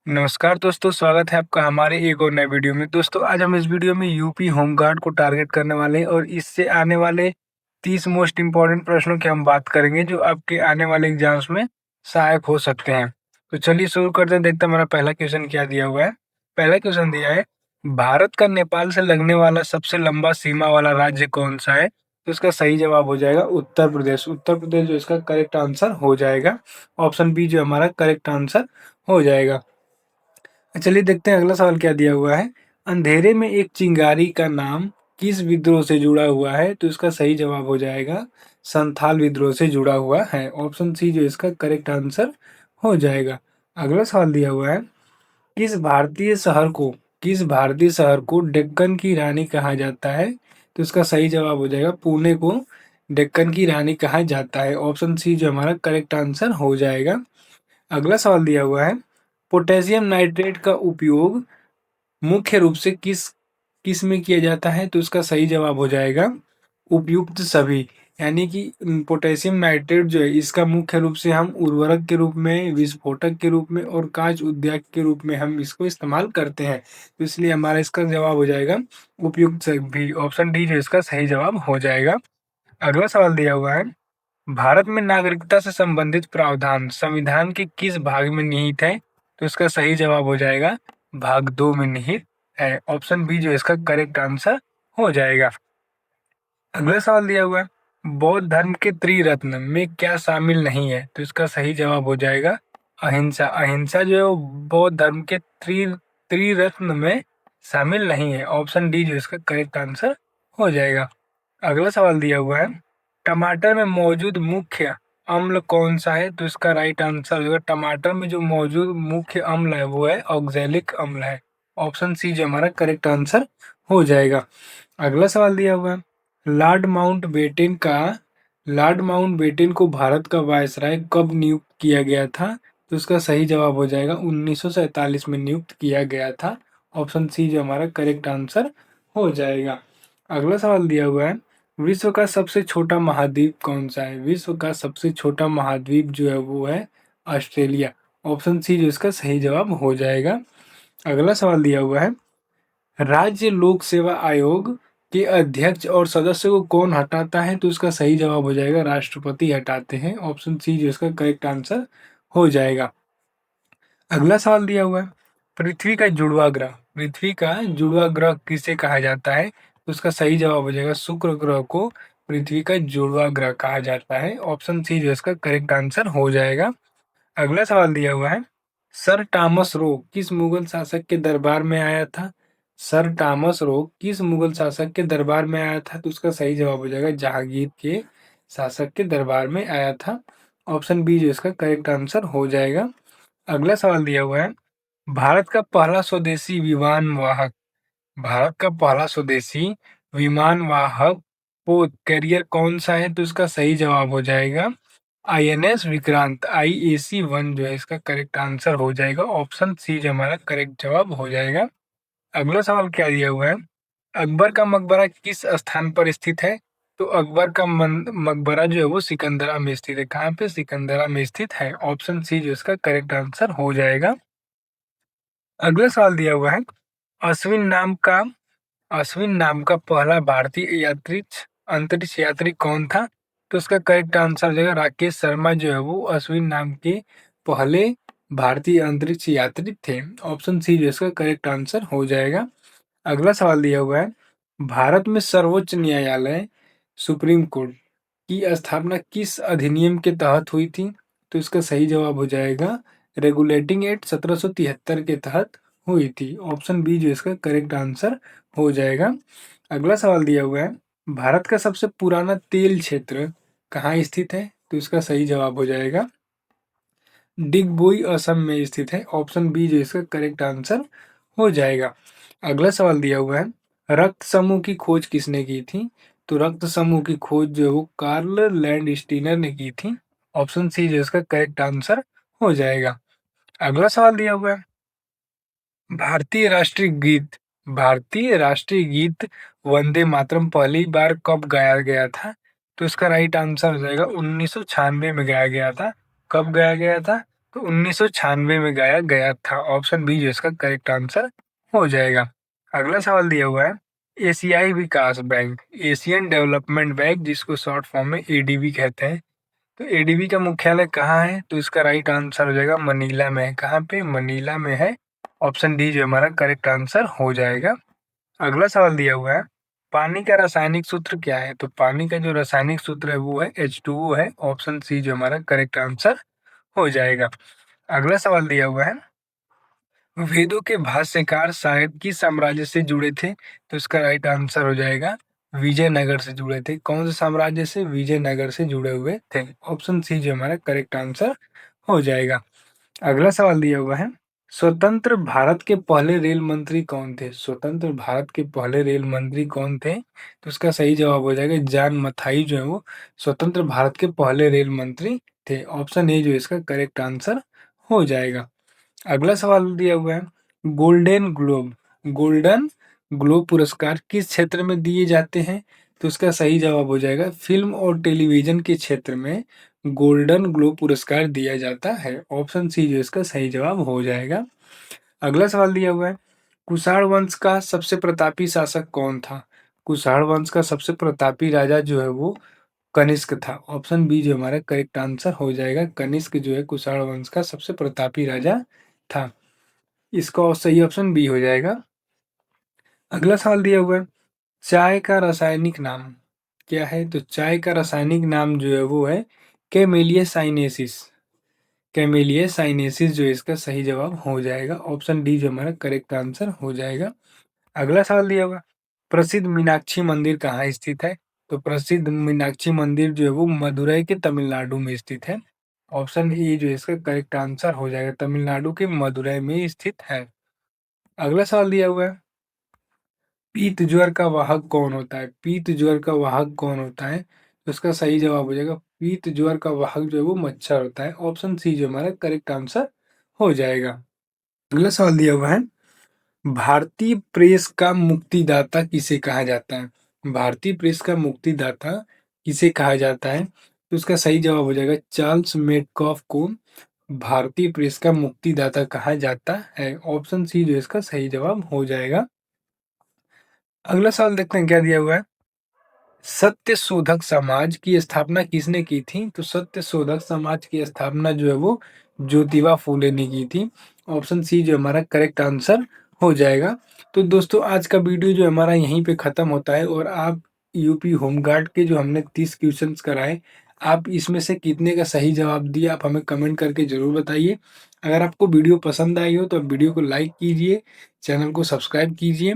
नमस्कार दोस्तों, स्वागत है आपका हमारे एक और नए वीडियो में। दोस्तों, आज हम इस वीडियो में यूपी होमगार्ड को टारगेट करने वाले हैं और इससे आने वाले 30 मोस्ट इम्पोर्टेंट प्रश्नों की हम बात करेंगे जो आपके आने वाले एग्जाम्स में सहायक हो सकते हैं। तो चलिए शुरू करते हैं। देखते हैं हमारा पहला क्वेश्चन क्या दिया हुआ है। पहला क्वेश्चन दिया है, भारत का नेपाल से लगने वाला सबसे लंबा सीमा वाला राज्य कौन सा है? तो इसका सही जवाब हो जाएगा उत्तर प्रदेश। उत्तर प्रदेश जो इसका करेक्ट आंसर हो जाएगा। ऑप्शन बी जो हमारा करेक्ट आंसर हो जाएगा। चलिए देखते हैं अगला सवाल क्या दिया हुआ है। अंधेरे में एक चिंगारी का नाम किस विद्रोह से जुड़ा हुआ है? तो इसका सही जवाब हो जाएगा संथाल विद्रोह से जुड़ा हुआ है। ऑप्शन सी जो इसका करेक्ट आंसर हो जाएगा। अगला सवाल दिया हुआ है, किस भारतीय शहर को डेक्कन की रानी कहा जाता है? तो इसका सही जवाब हो जाएगा पुणे को डेक्कन की रानी कहा जाता है। ऑप्शन सी जो हमारा करेक्ट आंसर हो जाएगा। अगला सवाल दिया हुआ है, पोटेशियम नाइट्रेट का उपयोग मुख्य रूप से किस किस में किया जाता है? तो इसका सही जवाब हो जाएगा उपयुक्त सभी। यानी कि पोटेशियम नाइट्रेट जो है इसका मुख्य रूप से हम उर्वरक के रूप में, विस्फोटक के रूप में और कांच उद्योग के रूप में हम इसको इस्तेमाल करते हैं। तो इसलिए हमारा इसका जवाब हो जाएगा उपयुक्त सभी। ऑप्शन डी जो इसका सही जवाब हो जाएगा। अगला सवाल दिया हुआ है, भारत में नागरिकता से संबंधित प्रावधान संविधान के किस भाग में निहित है? तो इसका सही जवाब हो जाएगा भाग 2 में निहित है। ऑप्शन बी जो इसका करेक्ट आंसर हो जाएगा। अगला सवाल दिया हुआ है, बौद्ध धर्म के त्रिरत्न में क्या शामिल नहीं है? तो इसका सही जवाब हो जाएगा अहिंसा। अहिंसा जो है वो बौद्ध धर्म के त्रिरत्न में शामिल नहीं है। ऑप्शन डी जो इसका करेक्ट आंसर हो जाएगा। अगला सवाल दिया हुआ है, टमाटर में मौजूद मुख्य अम्ल कौन सा है? तो इसका राइट आंसर होगा टमाटर में जो मौजूद मुख्य अम्ल है वो है ऑक्जेलिक अम्ल है। ऑप्शन सी जो हमारा करेक्ट आंसर हो जाएगा। अगला सवाल दिया हुआ है, लॉर्ड माउंटबेटन को भारत का वायसराय कब नियुक्त किया गया था? तो इसका सही जवाब हो जाएगा 1947 में नियुक्त किया गया था। ऑप्शन सी जो हमारा करेक्ट आंसर हो जाएगा। अगला सवाल दिया हुआ है, विश्व का सबसे छोटा महाद्वीप कौन सा है? विश्व का सबसे छोटा महाद्वीप जो है वो है ऑस्ट्रेलिया। ऑप्शन सी जो इसका सही जवाब हो जाएगा। अगला सवाल दिया हुआ है, राज्य लोक सेवा आयोग के अध्यक्ष और सदस्य को कौन हटाता है? तो इसका सही जवाब हो जाएगा राष्ट्रपति हटाते हैं। ऑप्शन सी जो इसका करेक्ट आंसर हो जाएगा। अगला सवाल दिया हुआ है, पृथ्वी का जुड़वा ग्रह किसे कहा जाता है? तो उसका सही जवाब हो जाएगा शुक्र ग्रह को पृथ्वी का जुड़वा ग्रह कहा जाता है। ऑप्शन सी जो इसका करेक्ट आंसर हो जाएगा। अगला सवाल दिया हुआ है, सर टॉमस रो किस मुगल शासक के दरबार में आया था? सर टॉमस रो किस मुगल शासक के दरबार में आया था? तो उसका सही जवाब हो जाएगा जहांगीर के शासक के दरबार में आया था। ऑप्शन बी जो इसका करेक्ट आंसर हो जाएगा। अगला सवाल दिया हुआ है, भारत का पहला स्वदेशी विमान वाहक भारत का पहला स्वदेशी विमान वाहक पोत कैरियर कौन सा है? तो इसका सही जवाब हो जाएगा आईएनएस विक्रांत। IAC-1 जो है इसका करेक्ट आंसर हो जाएगा। ऑप्शन सी जो हमारा करेक्ट जवाब हो जाएगा। अगला सवाल क्या दिया हुआ है, अकबर का मकबरा किस स्थान पर स्थित है? तो अकबर का मकबरा जो है वो सिकंदरा में स्थित है। कहाँ पे? सिकंदरा में स्थित है। ऑप्शन सी जो इसका करेक्ट आंसर हो जाएगा। अगला सवाल दिया हुआ है, अश्विन नाम का अश्विन नाम का पहला भारतीय अंतरिक्ष यात्री कौन था? तो उसका करेक्ट आंसर हो जाएगा राकेश शर्मा जो है वो अश्विन नाम के पहले भारतीय अंतरिक्ष यात्री थे। ऑप्शन सी जो इसका करेक्ट आंसर हो जाएगा। अगला सवाल दिया हुआ है, भारत में सर्वोच्च न्यायालय सुप्रीम कोर्ट की स्थापना किस अधिनियम के तहत हुई थी? तो इसका सही जवाब हो जाएगा रेगुलेटिंग एक्ट 1773 के तहत हुई थी। ऑप्शन बी जो इसका करेक्ट आंसर हो जाएगा। अगला सवाल दिया हुआ है, भारत का सबसे पुराना तेल क्षेत्र कहाँ स्थित है? तो इसका सही जवाब हो जाएगा डिगबोई असम में स्थित है। ऑप्शन बी जो इसका करेक्ट आंसर हो जाएगा। अगला सवाल दिया हुआ है, रक्त समूह की खोज किसने की थी? तो रक्त समूह की खोज जो है वो कार्ल लैंडस्टीनर ने की थी। ऑप्शन सी जो इसका करेक्ट आंसर हो जाएगा। अगला सवाल दिया हुआ है, भारतीय राष्ट्रीय गीत भारतीय राष्ट्रीय गीत वंदे मातरम पहली बार कब गाया गया था? तो इसका राइट आंसर हो जाएगा 1996 में गाया गया था। कब गाया गया था? तो 1996 में गाया गया था। ऑप्शन बी जो इसका करेक्ट आंसर हो जाएगा। अगला सवाल दिया हुआ है, एशियाई विकास बैंक, एशियन डेवलपमेंट बैंक, जिसको शॉर्ट फॉर्म में एडीबी कहते हैं, तो एडीबी का मुख्यालय कहाँ है? तो इसका राइट आंसर हो जाएगा मनीला में। कहाँ पे? मनीला में है। ऑप्शन डी जो हमारा करेक्ट आंसर हो जाएगा। अगला सवाल दिया हुआ है, पानी का रासायनिक सूत्र क्या है? तो पानी का जो रासायनिक सूत्र है वो है H2O है। ऑप्शन सी जो हमारा करेक्ट आंसर हो जाएगा। अगला सवाल दिया हुआ है, वेदों के भाष्यकार शायद किस साम्राज्य से जुड़े थे? तो इसका राइट आंसर हो जाएगा विजयनगर से जुड़े थे। कौन से साम्राज्य से? विजयनगर से जुड़े हुए थे। ऑप्शन सी जो हमारा करेक्ट आंसर हो जाएगा। अगला सवाल दिया हुआ है, स्वतंत्र भारत के पहले रेल मंत्री कौन थे? स्वतंत्र भारत के पहले रेल मंत्री कौन थे? तो इसका सही जवाब हो जाएगा जॉन मथाई जो है वो स्वतंत्र भारत के पहले रेल मंत्री थे। ऑप्शन ए जो इसका करेक्ट आंसर हो जाएगा। अगला सवाल दिया हुआ है, गोल्डन ग्लोब पुरस्कार किस क्षेत्र में दिए जाते हैं? तो इसका सही जवाब हो जाएगा फिल्म और टेलीविजन के क्षेत्र में गोल्डन ग्लोब पुरस्कार दिया जाता है। ऑप्शन सी जो इसका सही जवाब हो जाएगा। अगला सवाल दिया हुआ है, कुषाण वंश का सबसे प्रतापी शासक कौन था? कुषाण वंश का सबसे प्रतापी राजा जो है वो कनिष्क था। ऑप्शन बी जो हमारा करेक्ट आंसर हो जाएगा। कनिष्क जो है कुषाण वंश का सबसे प्रतापी राजा था। इसका सही ऑप्शन बी हो जाएगा। अगला सवाल दिया हुआ है, चाय का रासायनिक नाम क्या है? तो चाय का रासायनिक नाम जो है वो है कैमेलिया साइनेसिस। कैमेलिया साइनेसिस जो इसका सही जवाब हो जाएगा। ऑप्शन डी जो हमारा करेक्ट आंसर हो जाएगा। अगला सवाल दिया हुआ, प्रसिद्ध मीनाक्षी मंदिर कहाँ स्थित है? तो प्रसिद्ध मीनाक्षी मंदिर जो है वो मदुरई के तमिलनाडु में स्थित है। ऑप्शन ए जो इसका करेक्ट आंसर हो जाएगा। तमिलनाडु के मदुरई में स्थित है। अगला सवाल दिया हुआ है, पीत ज्वर का वाहक कौन होता है? पीत ज्वर का वाहक कौन होता है? तो इसका सही जवाब हो जाएगा पीत ज्वर का वाहक जो है वो मच्छर होता है। ऑप्शन सी जो हमारा करेक्ट आंसर हो जाएगा। अगला सवाल दिया हुआ है, भारतीय प्रेस का मुक्तिदाता किसे कहा जाता है? भारतीय प्रेस का मुक्तिदाता किसे कहा जाता है? तो इसका सही जवाब हो जाएगा चार्ल्स मेडकॉफ को भारतीय प्रेस का मुक्तिदाता कहा जाता है। ऑप्शन सी जो इसका सही जवाब हो जाएगा। अगला सवाल देखते हैं क्या दिया हुआ है, सत्य शोधक समाज की स्थापना किसने की थी? तो सत्य शोधक समाज की स्थापना जो है वो ज्योतिबा फूले ने की थी। ऑप्शन सी जो हमारा करेक्ट आंसर हो जाएगा। तो दोस्तों आज का वीडियो जो हमारा यहीं पे ख़त्म होता है और आप यूपी होमगार्ड के जो हमने 30 क्वेश्चंस कराए, आप इसमें से कितने का सही जवाब दिया आप हमें कमेंट करके ज़रूर बताइए। अगर आपको वीडियो पसंद आई हो तो वीडियो को लाइक कीजिए, चैनल को सब्सक्राइब कीजिए